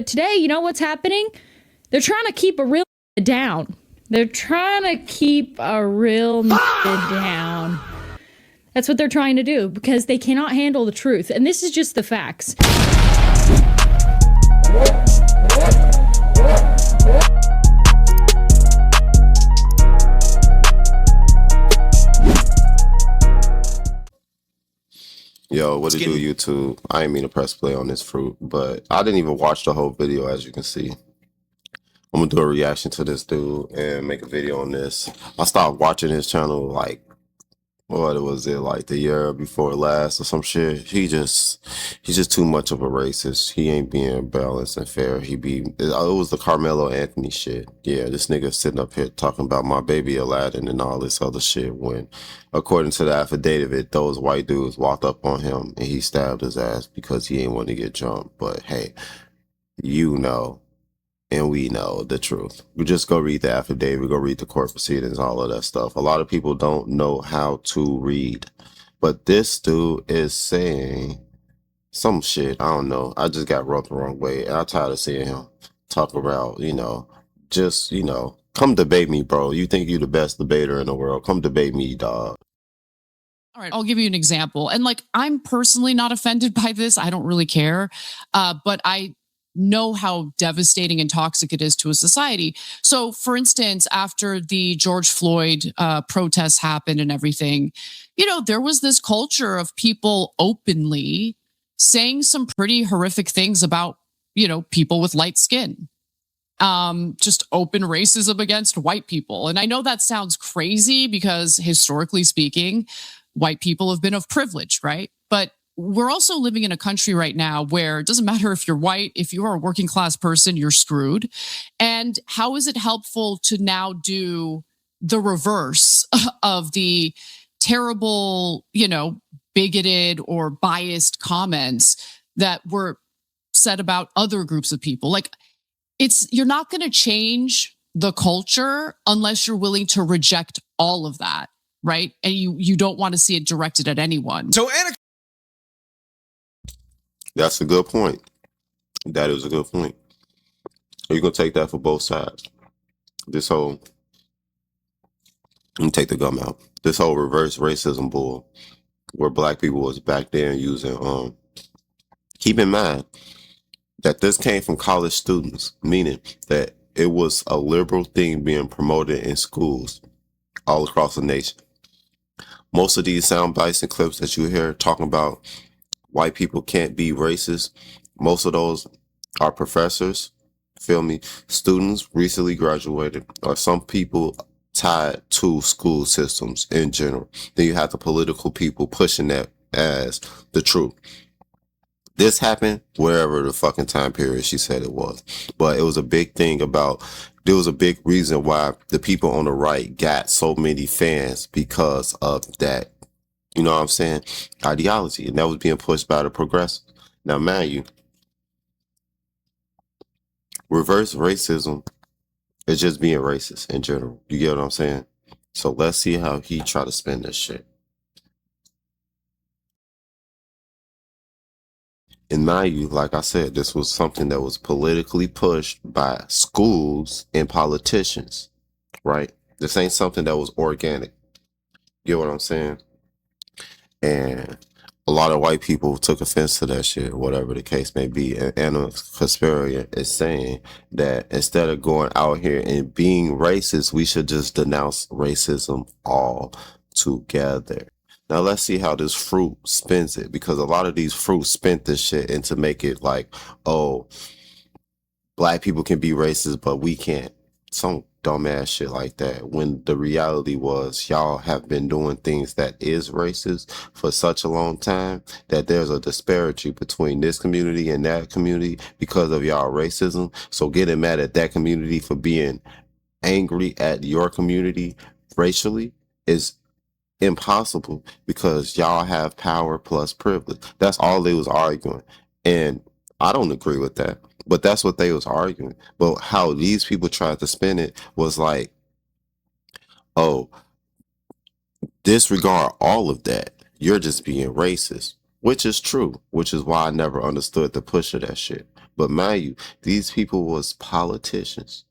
Today, you know what's happening? They're trying to keep a real down. They're trying to keep a real down. That's what they're trying to do because they cannot handle the truth. And this is just the facts. Yo, what it do, YouTube? I ain't mean to press play on this fruit, but I didn't even watch the whole video, as you can see. I'm gonna do a reaction to this dude and make a video on this. I stopped watching his channel like, what was it, like the year before last or some shit. He's just too much of a racist. He ain't being balanced and fair. It was the Carmelo Anthony shit. Yeah, this nigga sitting up here talking about my baby Aladdin and all this other shit when, according to the affidavit, those white dudes walked up on him and he stabbed his ass because he ain't want to get jumped. But hey, you know, and we know the truth. We just go read the affidavit, go read the court proceedings, all of that stuff. A lot of people don't know how to read. But this dude is saying some shit. I don't know. I just got rubbed the wrong way. And I'm tired of seeing him talk about, come debate me, bro. You think you're the best debater in the world. Come debate me, dog. All right, I'll give you an example. And like, I'm personally not offended by this. I don't really care. But I know how devastating and toxic it is to a society. So, for instance, after the George Floyd protests happened and everything, there was this culture of people openly saying some pretty horrific things about, people with light skin. Just open racism against white people. And I know that sounds crazy because historically speaking, white people have been of privilege, right? But we're also living in a country right now where it doesn't matter if you're white, if you are a working class person, you're screwed. And how is it helpful to now do the reverse of the terrible, bigoted or biased comments that were said about other groups of people? Like, you're not going to change the culture unless you're willing to reject all of that, right? And you don't want to see it directed at anyone. So That's a good point. That is a good point. You're going to take that for both sides. Let me take the gum out. This whole reverse racism bull, where black people was back there using, keep in mind that this came from college students, meaning that it was a liberal thing being promoted in schools all across the nation. Most of these sound bites and clips that you hear talking about white people can't be racist, most of those are professors, feel me, students recently graduated, or some people tied to school systems in general. Then you have the political people pushing that as the truth. This happened wherever the fucking time period she said it was. But it was a big thing about, there was a big reason why the people on the right got so many fans because of that, you know what I'm saying, ideology. And that was being pushed by the progressives. Now, mind you, reverse racism is just being racist in general. You get what I'm saying? So let's see how he try to spin this shit. And mind you, like I said, this was something that was politically pushed by schools and politicians, right? This ain't something that was organic. You get what I'm saying? And a lot of white people took offense to that shit, whatever the case may be. And Anna Kasparian is saying that instead of going out here and being racist, we should just denounce racism altogether. Now let's see how this fruit spins it, because a lot of these fruits spent this shit into make it like, oh, black people can be racist, but we can't. Some dumbass shit like that. When the reality was, y'all have been doing things that is racist for such a long time that there's a disparity between this community and that community because of y'all racism. So getting mad at that community for being angry at your community racially is impossible because y'all have power plus privilege. That's all they was arguing. And I don't agree with that, but that's what they was arguing. But how these people tried to spin it was like, oh, disregard all of that. You're just being racist, which is true, which is why I never understood the push of that shit. But mind you, these people was politicians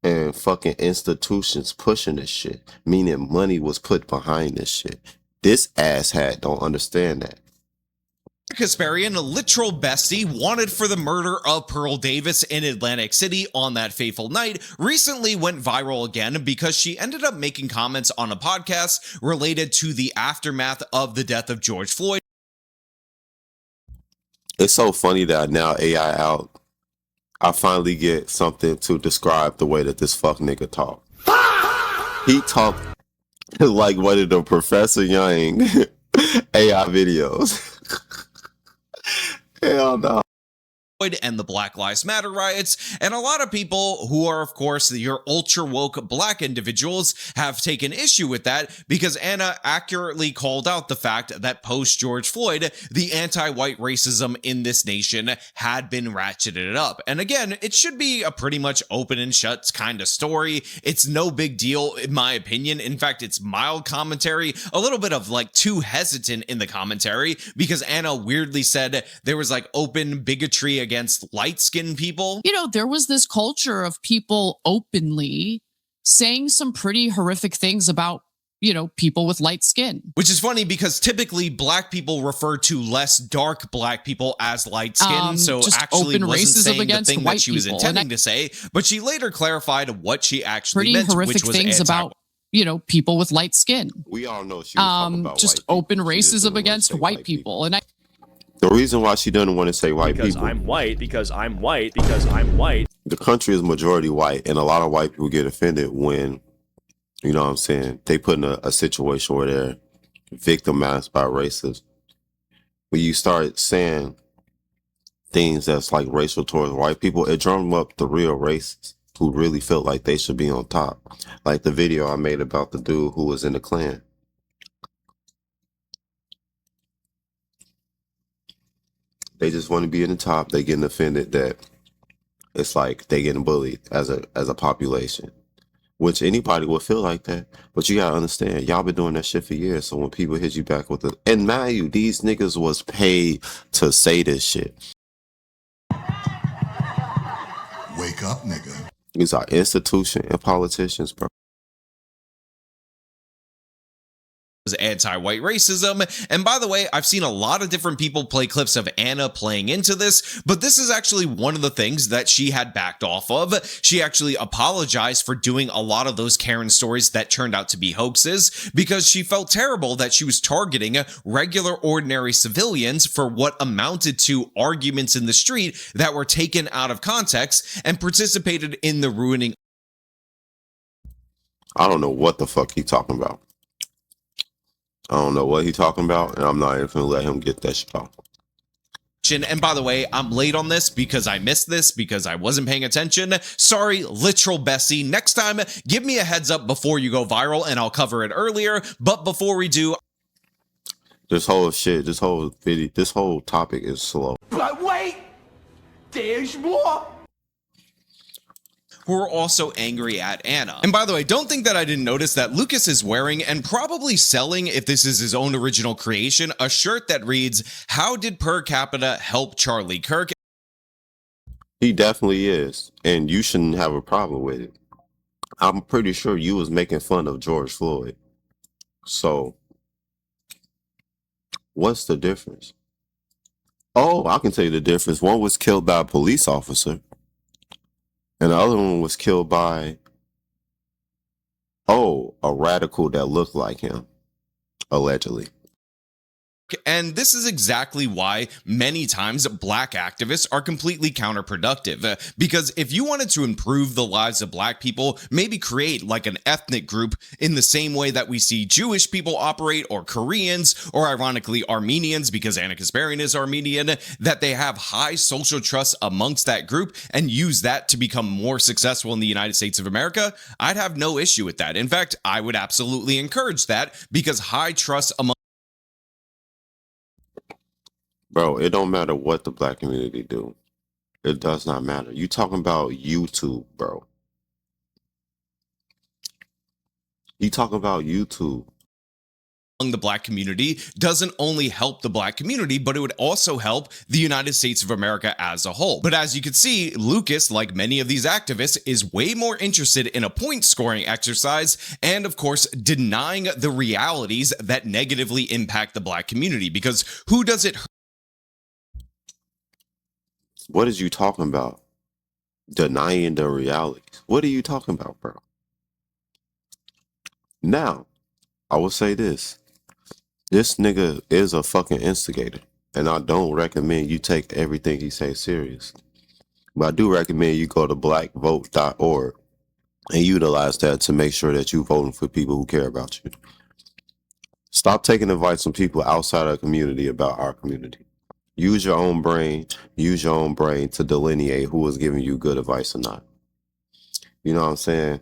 and fucking institutions pushing this shit, meaning money was put behind this shit. This asshat don't understand that. Kasparian, a literal bestie, wanted for the murder of Pearl Davis in Atlantic City on that fateful night, recently went viral again because she ended up making comments on a podcast related to the aftermath of the death of George Floyd. It's so funny that now AI out, I finally get something to describe the way that this fuck nigga talk. He talked like one of the Professor Young AI videos. Hell no. And the Black Lives Matter riots, and a lot of people who are, of course, your ultra woke black individuals have taken issue with that because Anna accurately called out the fact that post George Floyd, the anti-white racism in this nation had been ratcheted up. And again, it should be a pretty much open and shut kind of story. It's no big deal, in my opinion. In fact, it's mild commentary, a little bit of like too hesitant in the commentary because Anna weirdly said there was like open bigotry against light-skinned people. You know, there was this culture of people openly saying some pretty horrific things about, you know, people with light skin. Which is funny because typically black people refer to less dark black people as light skinned. So just actually open wasn't racism saying the against thing white that she was people. intending to say, but she later clarified what she actually Pretty meant, horrific which was things about, you know, people with light skin. We all know she was talking about Just white open people. She just racism didn't wanna against say white people. And the reason why she doesn't want to say white because people, I'm white, because I'm white, because I'm white. the country is majority white, and a lot of white people get offended when, you know what I'm saying, they put in a situation where they're victimized by racism. When you start saying things that's like racial towards white people, it drums up the real racists who really felt like they should be on top. Like the video I made about the dude who was in the Klan. They just want to be in the top. They getting offended that it's like they getting bullied as a population, which anybody would feel like that. But you gotta understand, y'all been doing that shit for years. So when people hit you back with it, and mind you, these niggas was paid to say this shit. Wake up, nigga. These are institution and politicians, bro. Anti-white racism. And by the way, I've seen a lot of different people play clips of Anna playing into this, but this is actually one of the things that she had backed off of. She actually apologized for doing a lot of those Karen stories that turned out to be hoaxes because she felt terrible that she was targeting regular ordinary civilians for what amounted to arguments in the street that were taken out of context and participated in the ruining. I don't know what the fuck he talking about. I don't know what he talking about, and I'm not even gonna let him get that shit off. And by the way, I'm late on this because I missed this because I wasn't paying attention. Sorry, literal Bessie. Next time, give me a heads up before you go viral and I'll cover it earlier. But before we do, This whole shit, this whole video, this whole topic is slow. But wait, there's more. who are also angry at Anna. And by the way, don't think that I didn't notice that Lucas is wearing and probably selling, if this is his own original creation, a shirt that reads, "How did per capita help Charlie Kirk?" He definitely is, and you shouldn't have a problem with it. I'm pretty sure you was making fun of George Floyd. So, what's the difference? Oh, I can tell you the difference. One was killed by a police officer, and the other one was killed by, a radical that looked like him, allegedly. And this is exactly why many times black activists are completely counterproductive. Because if you wanted to improve the lives of black people, maybe create like an ethnic group in the same way that we see Jewish people operate, or Koreans, or ironically Armenians, because Anna Kasparian is Armenian, that they have high social trust amongst that group and use that to become more successful in the United States of America, I'd have no issue with that. In fact, I would absolutely encourage that, because high trust among Bro, it don't matter what the black community do. It does not matter. You talking about YouTube, bro. You talking about YouTube. among the black community doesn't only help the black community, but it would also help the United States of America as a whole. But as you can see, Lucas, like many of these activists, is way more interested in a point scoring exercise and, of course, denying the realities that negatively impact the black community. Because who does it hurt? What is you talking about? Denying the realities. What are you talking about, bro? Now, I will say this. This nigga is a fucking instigator, and I don't recommend you take everything he says serious. But I do recommend you go to blackvote.org and utilize that to make sure that you're voting for people who care about you. Stop taking advice from people outside our community about our community. Use your own brain. Use your own brain to delineate who is giving you good advice or not. You know what I'm saying?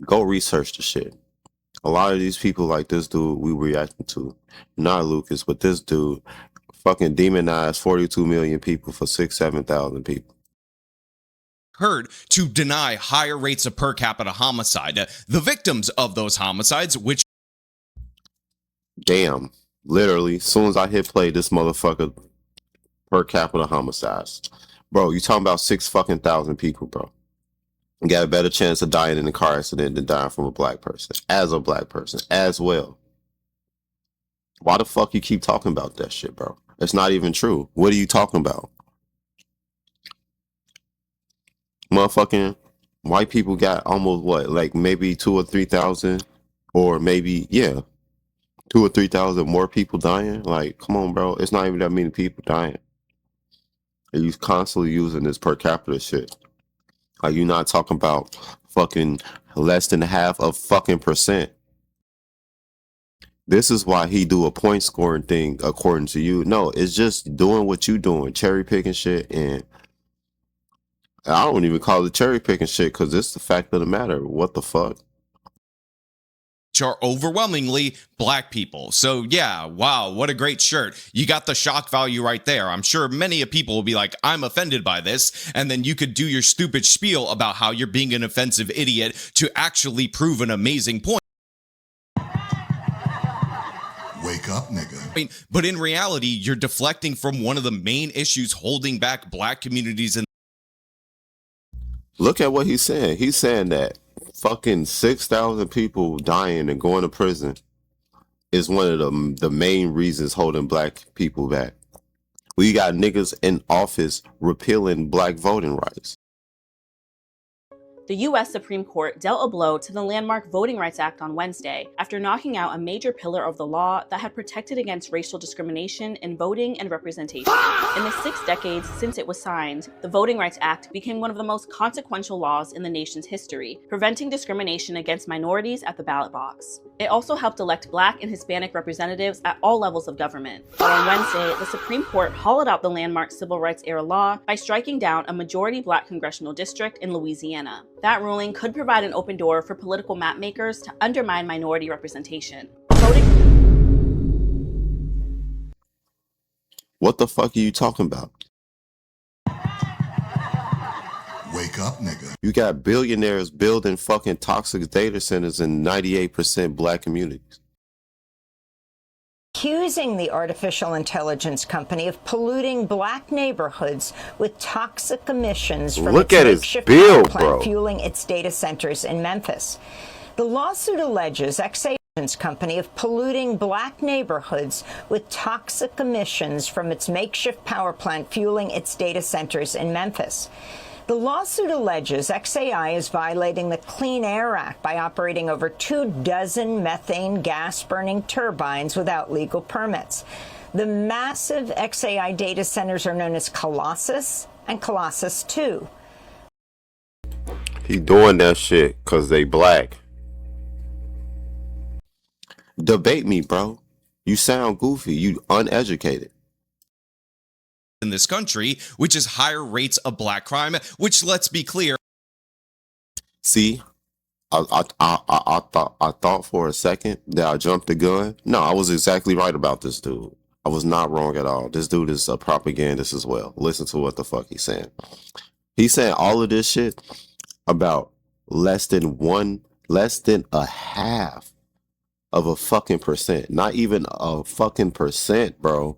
Go research the shit. A lot of these people like this dude we reacting to, not Lucas, but this dude fucking demonized 42 million people for 7,000 people. Heard to deny higher rates of per capita homicide. The victims of those homicides, which Damn, literally, as soon as I hit play, this motherfucker per capita homicides. Bro, you talking about 6,000 people, bro. You got a better chance of dying in a car accident than dying from a black person, as well. Why the fuck you keep talking about that shit, bro? It's not even true. What are you talking about? Motherfucking white people got almost what, like maybe 2,000 or 3,000, or maybe, yeah, 2,000 or 3,000 more people dying? Like, come on, bro. It's not even that many people dying. And you constantly using this per capita shit. Like, you're not talking about fucking less than half of fucking percent. This is why he do a point scoring thing according to you. No, it's just doing what you doing, cherry picking shit. And I don't even call it cherry picking shit because it's the fact of the matter. What the fuck? are overwhelmingly black people. So yeah, wow, what a great shirt. You got the shock value right there. I'm sure many people will be like, I'm offended by this. And then you could do your stupid spiel about how you're being an offensive idiot to actually prove an amazing point. Wake up, nigga. But in reality, you're deflecting from one of the main issues holding back black communities in. Look at what he's saying. He's saying that fucking 6,000 people dying and going to prison is one of the main reasons holding black people back. We got niggas in office repealing black voting rights. The U.S. Supreme Court dealt a blow to the landmark Voting Rights Act on Wednesday after knocking out a major pillar of the law that had protected against racial discrimination in voting and representation. In the 6 decades since it was signed, the Voting Rights Act became one of the most consequential laws in the nation's history, preventing discrimination against minorities at the ballot box. It also helped elect Black and Hispanic representatives at all levels of government. But on Wednesday, the Supreme Court hollowed out the landmark civil rights-era law by striking down a majority Black congressional district in Louisiana. That ruling could provide an open door for political mapmakers to undermine minority representation. What the fuck are you talking about? Wake up, nigga. You got billionaires building fucking toxic data centers in 98% black communities. Accusing the artificial intelligence company of polluting black neighborhoods with toxic emissions from Look its at his makeshift bill, power plant bro. fueling its data centers in Memphis. The lawsuit alleges XA's company of polluting black neighborhoods with toxic emissions from its makeshift power plant fueling its data centers in Memphis. The lawsuit alleges XAI is violating the Clean Air Act by operating over 24 methane gas-burning turbines without legal permits. The massive XAI data centers are known as Colossus and Colossus II. He doing that shit because they black. Debate me, bro. You sound goofy. You uneducated. In this country, which is higher rates of black crime, which, let's be clear. See, I thought for a second that I jumped the gun. No, I was exactly right about this dude. I was not wrong at all. This dude is a propagandist as well. Listen to what the fuck he's saying. He's saying all of this shit about less than a half of a fucking percent. Not even a fucking percent, bro.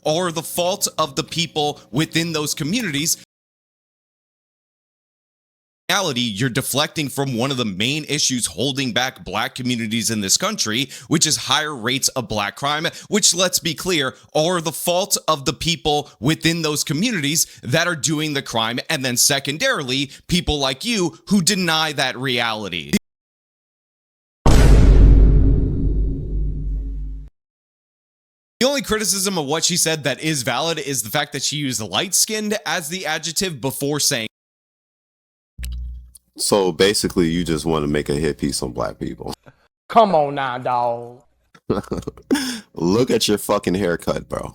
Or the fault of the people within those communities. In reality, you're deflecting from one of the main issues holding back black communities in this country, which is higher rates of black crime, which, let's be clear, are the fault of the people within those communities that are doing the crime, and then secondarily, people like you who deny that reality. The only criticism of what she said that is valid is the fact that she used light-skinned as the adjective before saying. So basically, you just want to make a hit piece on black people. Come on now, dog. Look at your fucking haircut, bro.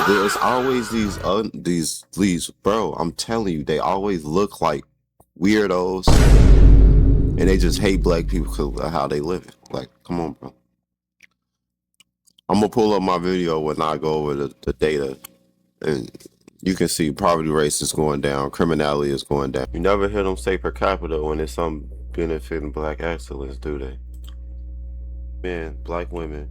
There's always these, bro. I'm telling you, they always look like weirdos, and they just hate black people because of how they live it. Like, come on, bro. I'm gonna pull up my video when I go over the data, and you can see poverty rates is going down, criminality is going down. You never hear them say per capita when it's some benefiting black excellence, do they? Man, black women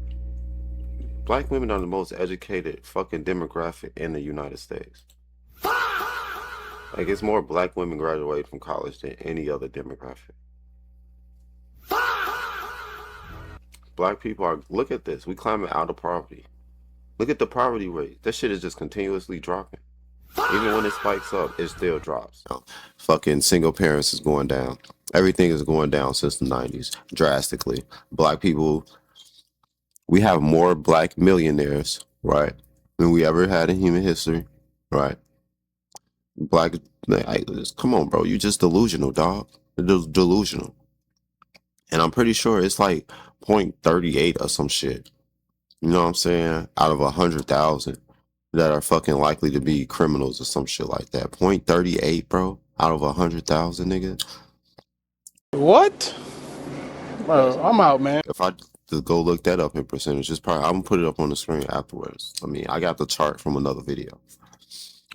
are the most educated fucking demographic in the United States. Like, it's more black women graduate from college than any other demographic. Black people are, look at this, we climbing out of poverty. Look at the poverty rate. That shit is just continuously dropping. Even when it spikes up, it still drops. Fucking single parents is going down. Everything is going down since the 90s, drastically. Black people, we have more black millionaires, right, than we ever had in human history, right? Black, come on, bro, you just delusional, dog. You're delusional. And I'm pretty sure it's like 0.38 or some shit. You know what I'm saying? Out of 100,000 that are fucking likely to be criminals or some shit like that. 0.38, bro, out of 100,000, nigga. What? Bro, I'm out, man. If I just go look that up in percentages, probably I'm gonna put it up on the screen afterwards. I mean, I got the chart from another video.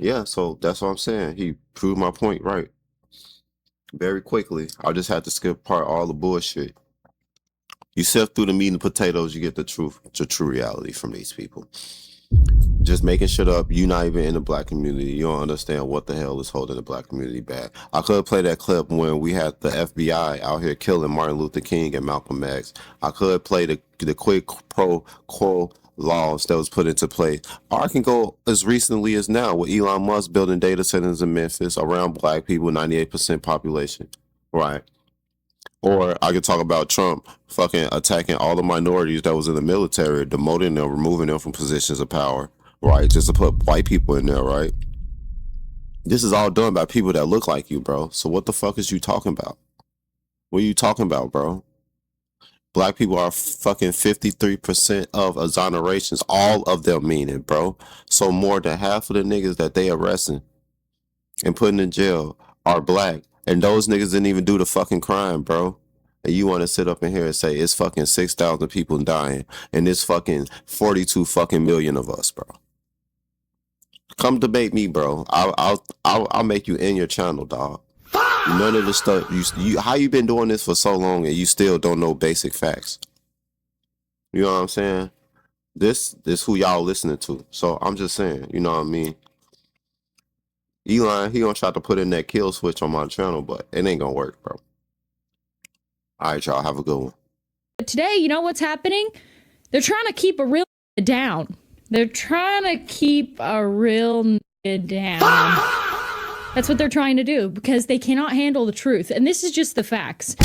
Yeah, so that's what I'm saying. He proved my point right very quickly. I just had to skip part all the bullshit. You sift through the meat and potatoes, you get the truth, the true reality from these people. Just making shit up. You not even in the black community. You don't understand what the hell is holding the black community back. I could play that clip when we had the FBI out here killing Martin Luther King and Malcolm X. I could play the quid pro quo laws that was put into place. Or I can go as recently as now with Elon Musk building data centers in Memphis around black people, 98% population, right? Or I could talk about Trump fucking attacking all the minorities that was in the military, demoting them, removing them from positions of power, right? Just to put white people in there, right? This is all done by people that look like you, bro. So what the fuck is you talking about? What are you talking about, bro? Black people are fucking 53% of exonerations, all of them meaning, bro. So more than half of the niggas that they arresting and putting in jail are black. And those niggas didn't even do the fucking crime, bro. And you want to sit up in here and say it's fucking 6,000 people dying and it's fucking 42 fucking million of us, bro. Come debate me, bro. I'll make you in your channel, dog. None of the stuff you how you been doing this for so long and you still don't know basic facts. You know what I'm saying? This who y'all listening to. So I'm just saying, you know what I mean? Elon, he gonna try to put in that kill switch on my channel, but it ain't gonna work, bro. All right, y'all, have a good one. Today, you know what's happening? They're trying to keep a real down. They're trying to keep a real down. That's what they're trying to do because they cannot handle the truth. And this is just the facts.